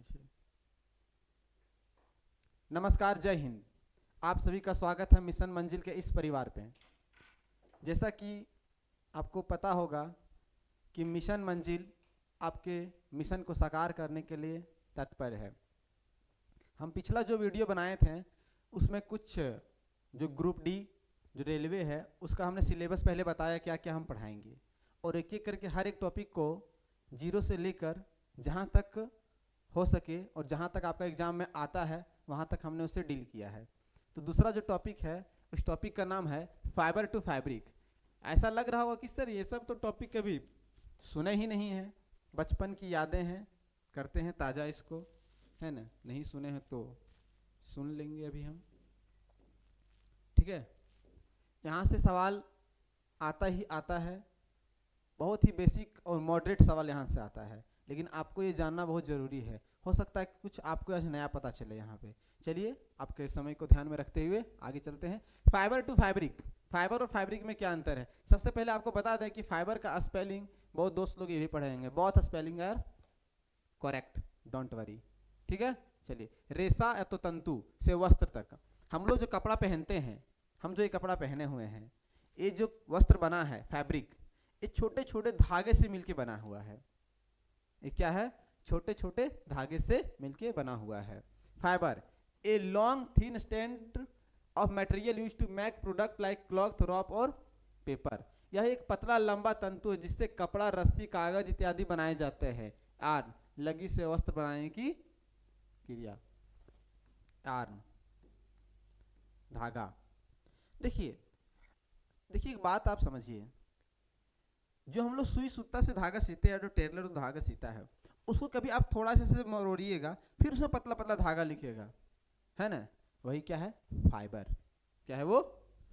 पीछे। नमस्कार, जय हिंद। आप सभी का स्वागत है मिशन मंजिल के इस परिवार पे। जैसा कि आपको पता होगा कि मिशन मंजिल आपके मिशन को साकार करने के लिए तत्पर है। हम पिछला जो वीडियो बनाए थे उसमें कुछ जो ग्रुप डी जो रेलवे है उसका हमने सिलेबस पहले बताया क्या क्या हम पढ़ाएंगे, और एक एक करके हर एक टॉपिक को जीरो से लेकर जहाँ तक हो सके और जहाँ तक आपका एग्जाम में आता है वहाँ तक हमने उससे डील किया है। तो दूसरा जो टॉपिक है उस टॉपिक का नाम है फाइबर टू फैब्रिक। ऐसा लग रहा होगा कि सर ये सब तो टॉपिक कभी सुने ही नहीं है, बचपन की यादें हैं, करते हैं ताज़ा इसको, है ना। नहीं सुने हैं तो सुन लेंगे अभी हम, ठीक है। यहाँ से सवाल आता ही आता है, बहुत ही बेसिक और मॉडरेट सवाल यहाँ से आता है, लेकिन आपको ये जानना बहुत ज़रूरी है। हो सकता है कि कुछ आपको आज नया पता चले यहाँ पे। चलिए आपके समय को ध्यान में रखते हुए आगे चलते हैं। फाइबर टू फैब्रिक, फाइबर और फैब्रिक में क्या अंतर है। सबसे पहले आपको बता दें कि फाइबर का स्पेलिंग बहुत दोस्त लोग ये भी पढ़ेंगे, बहुत spelling are correct, don't worry, ठीक है। चलिए, रेशा या तो तंतु से वस्त्र तक, हम लोग जो कपड़ा पहनते हैं, हम जो ये कपड़ा पहने हुए हैं, ये जो वस्त्र बना है फैब्रिक, ये छोटे छोटे धागे से मिलके बना हुआ है। ये क्या है, छोटे छोटे धागे से मिलके बना हुआ है। Fibre a long thin strand of material used to make product like cloth, rope और पेपर। यह एक पतला लंबा तंतु है जिससे कपड़ा, रस्सी, कागज इत्यादि बनाए जाते हैं। आर लगी से वस्त्र बनाने की क्रिया, आर्म, धागा। देखिए देखिए एक बात आप समझिए, जो हम लोग सुई सूता से धागा सीते हैं, जो टेलर धागा सीता है, उसको कभी आप थोड़ा सा मरोड़िएगा, फिर उसमें पतला पतला धागा लिखिएगा, है ना। वही क्या है, फाइबर। क्या है वो,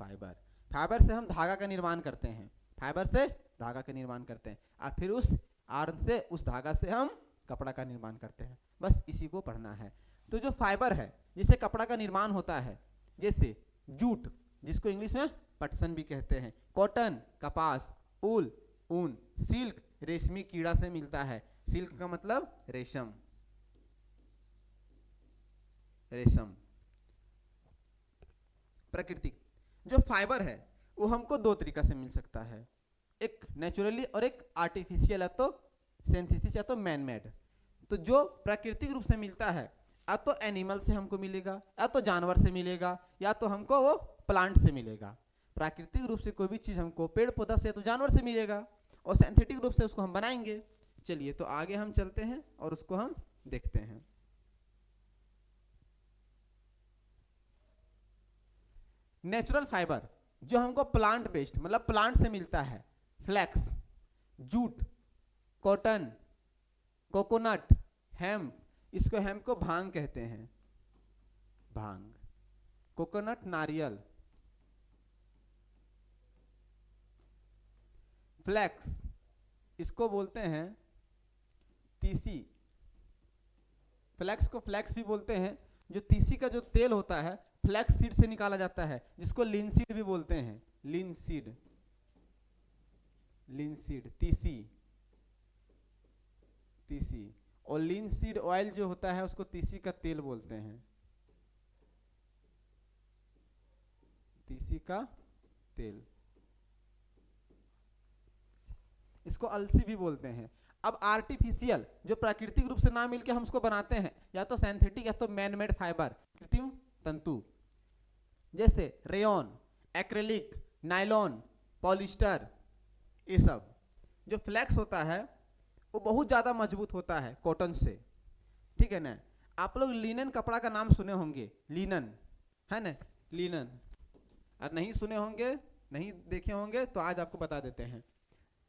फाइबर। फाइबर से हम धागा का निर्माण करते हैं, फाइबर से धागा का निर्माण करते हैं, और फिर उस आर्म से, उस धागा से हम कपड़ा का निर्माण करते हैं। बस इसी को पढ़ना है। तो जो फाइबर है जिससे कपड़ा का निर्माण होता है, जैसे जूट जिसको इंग्लिश में पटसन भी कहते हैं, कॉटन कपास, ऊल ऊन, सिल्क रेशमी कीड़ा से मिलता है। सिल्क का मतलब रेशम, रेशम। प्राकृतिक जो फाइबर है वो हमको दो तरीका से मिल सकता है, एक नेचुरली और एक आर्टिफिशियल, या तो सिंथेसिस या तो मैन मेड। तो जो प्राकृतिक रूप से मिलता है, या तो एनिमल से हमको मिलेगा, या तो जानवर से मिलेगा, या तो हमको वो प्लांट से मिलेगा। प्राकृतिक रूप से कोई भी चीज़ हमको पेड़ पौधा से, तो जानवर से मिलेगा, और सिंथेटिक रूप से उसको हम बनाएंगे। चलिए तो आगे हम चलते हैं और उसको हम देखते हैं। नेचुरल फाइबर जो हमको प्लांट बेस्ड मतलब प्लांट से मिलता है, flax, jute, cotton, coconut, hemp, इसको हेम्प को भांग कहते हैं, भांग। कोकोनट नारियल, फ्लैक्स इसको बोलते हैं तीसी, फ्लैक्स को फ्लैक्स भी बोलते हैं। जो तीसी का जो तेल होता है फ्लैक्स सीड से निकाला जाता है, जिसको लिनसीड भी बोलते हैं, लिनसीड, लिनसीड, तीसी, तीसी। और लिनसीड ऑयल जो होता है उसको तीसी का तेल बोलते हैं, तीसी का तेल, इसको अलसी भी बोलते हैं। अब आर्टिफिशियल जो प्राकृतिक रूप से ना मिलके हम उसको बनाते हैं, या तो सिंथेटिक या तो मैन मेड फाइबर, कृत्रिम तंतु, जैसे रेयन, एक्रेलिक, नायलॉन, पॉलिस्टर, ये सब। जो फ्लैक्स होता है वो बहुत ज़्यादा मजबूत होता है कॉटन से, ठीक है ना। आप लोग लिनन कपड़ा का नाम सुने होंगे, लिनन, है ना, लिनन। और नहीं सुने होंगे, नहीं देखे होंगे तो आज आपको बता देते हैं।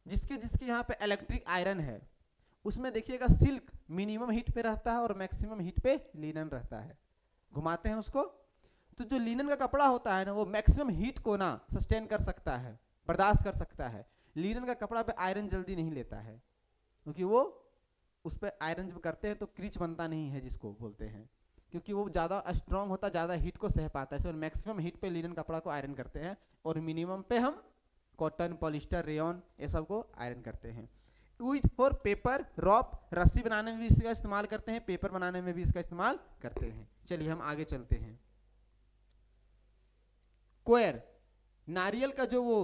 जिसके जिसके यहाँ पे इलेक्ट्रिक आयरन है उसमें देखिएगा सिल्क मिनिमम हीट पे रहता है और मैक्सिमम हीट पे लिनन रहता है, घुमाते हैं उसको। तो जो लिनन का कपड़ा होता है ना वो मैक्सिमम हीट को ना सस्टेन कर सकता है, बर्दाश्त कर सकता है। लिनन का कपड़ा पे आयरन जल्दी नहीं लेता है, क्योंकि वो उस पर आयरन जब करते हैं तो क्रीच बनता नहीं है जिसको बोलते हैं, क्योंकि वो ज़्यादा स्ट्रॉन्ग होता है, ज़्यादा हीट को सह पाता है। इसलिए मैक्सिमम हीट पे लिनन कपड़ा को आयरन करते हैं और मिनिमम पे हम कॉटन, पॉलिस्टर, रेयन ये सब को आयरन करते हैं। यूज फॉर पेपर रॉप, रस्सी बनाने में भी इसका इस्तेमाल करते हैं, पेपर बनाने में भी इसका इस्तेमाल करते हैं। चलिए हम आगे चलते हैं। कोयर, नारियल का जो वो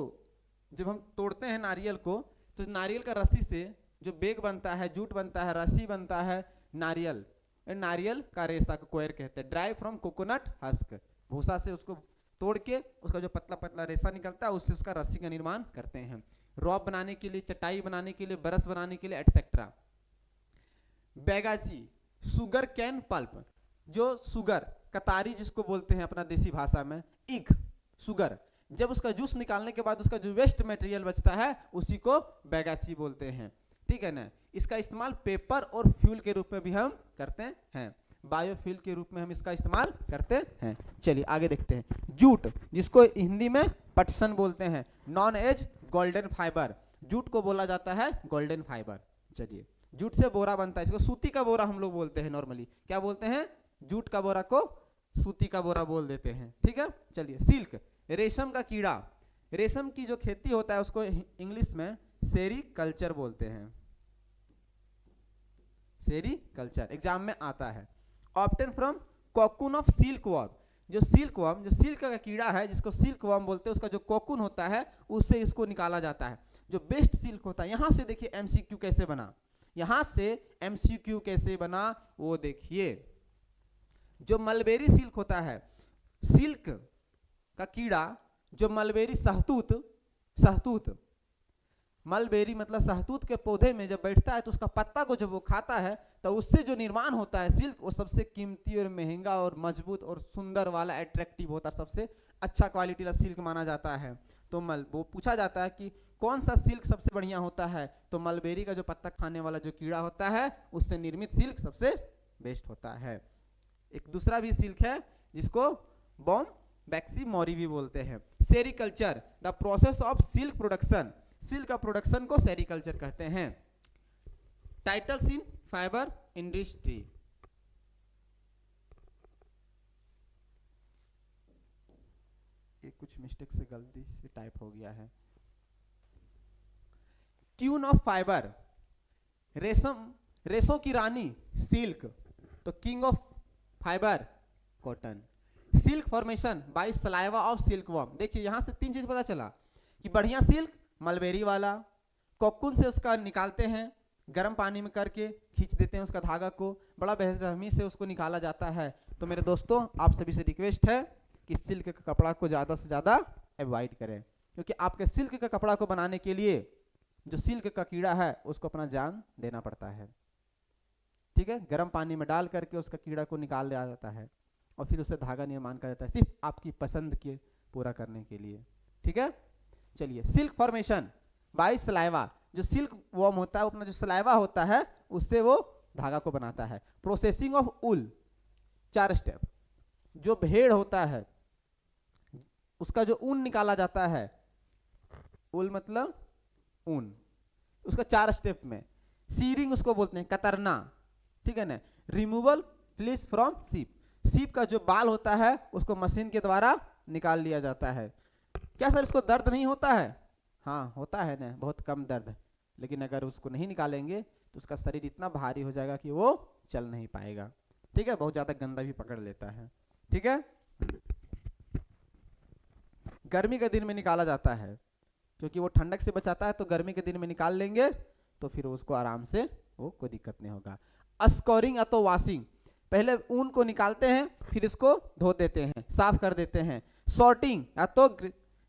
जब हम तोड़ते हैं नारियल को, तो नारियल का रस्सी से जो बेग बनता है, जूट बनता है, रस्सी बनता है, नारियल नारियल का रेशा को कोयर कहते हैं। ड्राई फ्रॉम कोकोनट हस्क, भूसा से उसको तोड़ के उसका जो पतला पतला रेशा निकलता है उससे उसका रस्सी का निर्माण करते हैं। रॉप बनाने के लिए, चटाई बनाने के लिए, ब्रश बनाने के लिए एटसेट्रा। बैगाची, सुगर कैन पल्प, जो सुगर कतारी जिसको बोलते हैं अपना देसी भाषा में, ईख सुगर, जब उसका जूस निकालने के बाद उसका जो वेस्ट मटेरियल बचता है उसी को बैगाची बोलते हैं। ठीक है ना। इसका इस्तेमाल पेपर और फ्यूल के रूप में भी हम करते हैं, बायोफ्यूल के रूप में हम इसका इस्तेमाल करते हैं। चलिए आगे देखते हैं। जूट, जिसको हिंदी में पटसन बोलते हैं, known as golden fibre, jute को बोला जाता है गोल्डन फाइबर। चलिए, जूट से बोरा बनता है, इसको सूती का बोरा हम लोग बोलते हैं नॉर्मली। क्या बोलते हैं? जूट का बोरा को सूती का बोरा बोल देते हैं। ठीक है। चलिए, सिल्क, रेशम का कीड़ा, रेशम की जो खेती होता है उसको इंग्लिश में सेरीकल्चर बोलते हैं, सेरीकल्चर एग्जाम में आता है। Obtain from cocoon of silk worm, जो सिल्क वर्म, जो सिल्क का कीड़ा है जिसको सिल्क वर्म बोलते हैं, उसका जो कोकून होता है उससे इसको निकाला जाता है। जो बेस्ट सिल्क होता है, यहां से देखिए एमसीक्यू कैसे बना, यहां से एमसीक्यू कैसे बना वो देखिए। जो मलबेरी सिल्क होता है, सिल्क का कीड़ा जो मलबेरी सहतूत मलबेरी मतलब सहतूत के पौधे में जब बैठता है तो उसका पत्ता को जब वो खाता है तो उससे जो निर्माण होता है सिल्क, वो सबसे कीमती और महंगा और मजबूत और सुंदर वाला एट्रैक्टिव होता है, सबसे अच्छा क्वालिटी का सिल्क माना जाता है। तो वो पूछा जाता है कि कौन सा सिल्क सबसे बढ़िया होता है, तो मलबेरी का जो पत्ता खाने वाला जो कीड़ा होता है उससे निर्मित सिल्क सबसे बेस्ट होता है। एक दूसरा भी सिल्क है जिसको बॉम बैक्सी मोरी भी बोलते हैं। Sericulture, the process of silk production, silk का प्रोडक्शन को सेरीकल्चर कहते हैं। टाइटल्स इन फाइबर इंडस्ट्री, ये कुछ मिस्टेक से गलती से टाइप हो गया है। क्वीन ऑफ फाइबर, रेशों की रानी सिल्क, तो king of fibre cotton. Silk formation by saliva of silk worm, देखिए यहां से तीन चीज पता चला कि बढ़िया सिल्क मलबेरी वाला, कोकून से उसका निकालते हैं, गर्म पानी में करके खींच देते हैं उसका धागा को, बड़ा बेरहमी से उसको निकाला जाता है। तो मेरे दोस्तों आप सभी से रिक्वेस्ट है कि सिल्क का कपड़ा को ज़्यादा से ज़्यादा अवॉइड करें, क्योंकि आपके सिल्क का कपड़ा को बनाने के लिए जो सिल्क का कीड़ा है उसको अपना जान देना पड़ता है। ठीक है, गर्म पानी में डाल करके उसका कीड़ा को निकाल दिया जाता है और फिर उससे धागा निर्माण किया जाता है, सिर्फ आपकी पसंद के पूरा करने के लिए। ठीक है। चलिए, सिल्क फॉर्मेशन बाय सलाइवा, जो सिल्क वॉर्म होता है अपना जो सलाइवा होता है उससे वो धागा को बनाता है। प्रोसेसिंग ऑफ उल, 4 स्टेप, जो भेड़ होता है उसका जो ऊन निकाला जाता है, उल मतलब ऊन, उसका 4 स्टेप में। सीरिंग उसको बोलते हैं, कतरना। ठीक है ना। रिमूवल फ्लीस फ्रॉम सीप, सीप का जो बाल होता है उसको मशीन के द्वारा निकाल लिया जाता है। क्या सर इसको दर्द नहीं होता है? हाँ होता है ना, बहुत कम दर्द, लेकिन अगर उसको नहीं निकालेंगे तो उसका शरीर इतना भारी हो जाएगा कि वो चल नहीं पाएगा। ठीक है, बहुत ज्यादा गंदा भी पकड़ लेता है। ठीक है। गर्मी के दिन में निकाला जाता है क्योंकि वो ठंडक से बचाता है, तो गर्मी के दिन में निकाल लेंगे तो फिर उसको आराम से वो कोई दिक्कत नहीं होगा। स्कोरिंग या तो वॉशिंग, पहले ऊन को निकालते हैं फिर इसको धो देते हैं, साफ कर देते हैं। सॉर्टिंग या तो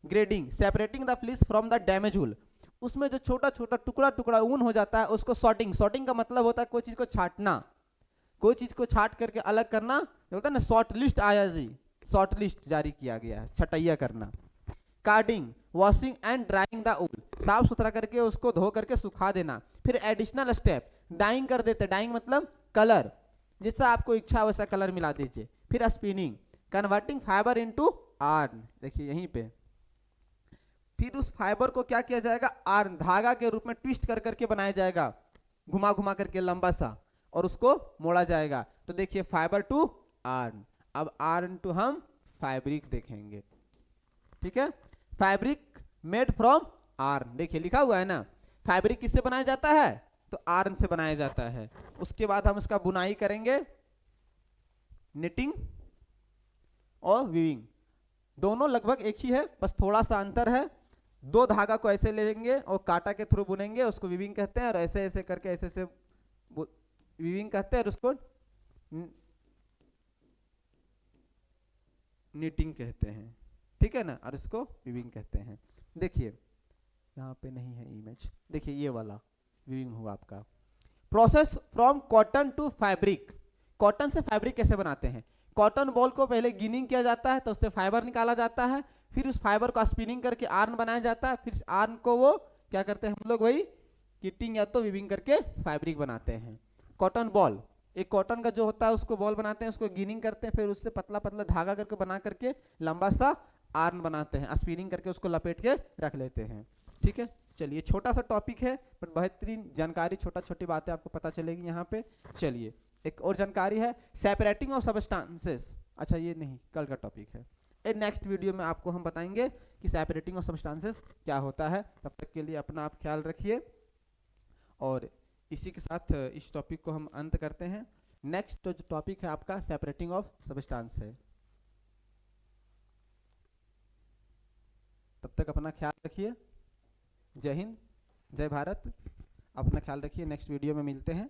grading, separating the fleece from the damage wool, उसमें जो छोटा छोटा टुकड़ा टुकड़ा ऊन हो जाता है उसको सॉर्टिंग, सॉर्टिंग का मतलब होता है कोई चीज को छांटना, कोई चीज को छांट करके अलग करना, होता है ना शॉर्ट लिस्ट आया जी, शॉर्ट लिस्ट जारी किया गया है, छटैया करना। Carding, washing and drawing the वूल, साफ सुथरा करके उसको धो करके सुखा देना। फिर एडिशनल स्टेप, डाइंग कर देते, डाइंग मतलब कलर, जैसा आपको इच्छा वैसा कलर मिला दीजिए। फिर स्पिनिंग, कन्वर्टिंग फाइबर इनटू आर्न, देखिए यहीं पे, फिर उस फाइबर को क्या किया जाएगा, आर्न, धागा के रूप में ट्विस्ट कर करके बनाया जाएगा, घुमा घुमा करके लंबा सा, और उसको मोड़ा जाएगा। तो देखिए फाइबर टू आर्न, अब आर्न टू हम फैब्रिक देखेंगे। ठीक है, फैब्रिक मेड फ्रॉम आर्न, देखिए लिखा हुआ है ना, फैब्रिक किससे बनाया जाता है? तो आर्न से बनाया जाता है। उसके बाद हम इसका बुनाई करेंगे, निटिंग और वीविंग। दोनों लगभग एक ही है, बस थोड़ा सा अंतर है। दो धागा को ऐसे लेंगे और कांटा के थ्रू बुनेंगे, उसको वीविंग कहते हैं, और ऐसे ऐसे करके ऐसे ऐसे वीविंग कहते हैं, और उसको निटिंग कहते हैं, ठीक है ना, और इसको वीविंग कहते हैं। देखिए यहाँ पे नहीं है इमेज, देखिए ये वाला वीविंग हुआ आपका। Process from cotton to fabric. Cotton से फैब्रिक कैसे बनाते हैं? कॉटन बॉल को पहले गिनिंग किया जाता है, तो उससे फाइबर निकाला जाता है, फिर उस फाइबर को स्पिनिंग करके आर्न बनाया जाता है, फिर आर्न को वो क्या करते हैं हम लोग, वही किटिंग या तो वीविंग करके फैब्रिक बनाते हैं। कॉटन बॉल, एक कॉटन का जो होता है उसको बॉल बनाते हैं, उसको गिनिंग करते हैं, फिर उससे पतला पतला धागा करके बना करके लंबा सा आर्न बनाते हैं, स्पिनिंग करके उसको लपेट के रख लेते हैं। ठीक है, चलिए छोटा सा टॉपिक है पर बेहतरीन जानकारी, छोटा छोटी बातें आपको पता चलेगी यहाँ पे। चलिए एक और जानकारी है, सेपरेटिंग ऑफ सब्सटेंसेस। अच्छा ये नहीं, कल का टॉपिक है, नेक्स्ट वीडियो में आपको हम बताएंगे कि सेपरेटिंग ऑफ सब्सटेंसेस क्या होता है। तब तक के लिए अपना आप ख्याल रखिए, और इसी के साथ इस टॉपिक को हम अंत करते हैं। नेक्स्ट जो टॉपिक है आपका सेपरेटिंग ऑफ सब्सटेंस है। तब तक अपना ख्याल रखिए। जय हिंद, जय भारत, अपना ख्याल रखिए। नेक्स्ट वीडियो में मिलते हैं।